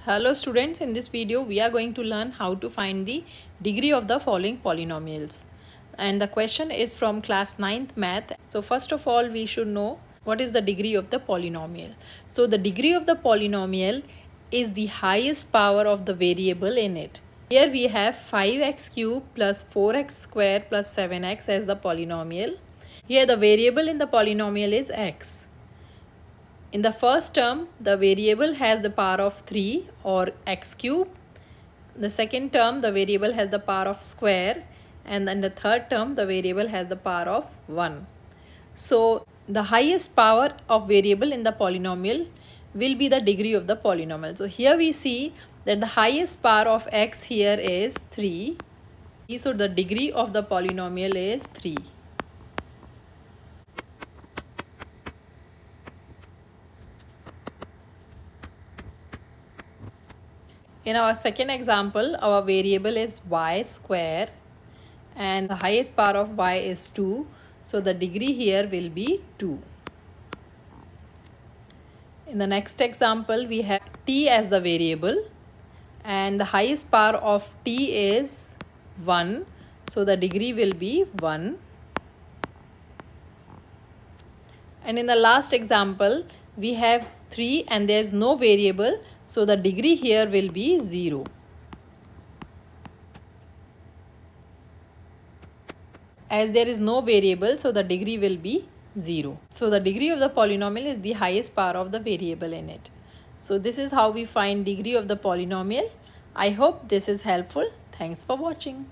Hello students, in this video we are going to learn how to find the degree of the following polynomials. And the question is from class 9th math. So first of all we should know what is the degree of the polynomial. So the degree of the polynomial is the highest power of the variable in it. Here we have 5x cubed plus 4x squared plus 7x as the polynomial. Here the variable in the polynomial is x. In the first term, the variable has the power of 3 or x cube. The second term, the variable has the power of square. And then the third term, the variable has the power of 1. So, the highest power of variable in the polynomial will be the degree of the polynomial. So, here we see that the highest power of x here is 3. So, the degree of the polynomial is 3. In our second example, our variable is y square and the highest power of y is 2. So the degree here will be 2. In the next example, we have t as the variable and the highest power of t is 1. So the degree will be 1. And in the last example, we have 3 and there is no variable. So the degree here will be 0. As there is no variable, so the degree will be 0. So the degree of the polynomial is the highest power of the variable in it. So this is how we find degree of the polynomial. I hope this is helpful. Thanks for watching.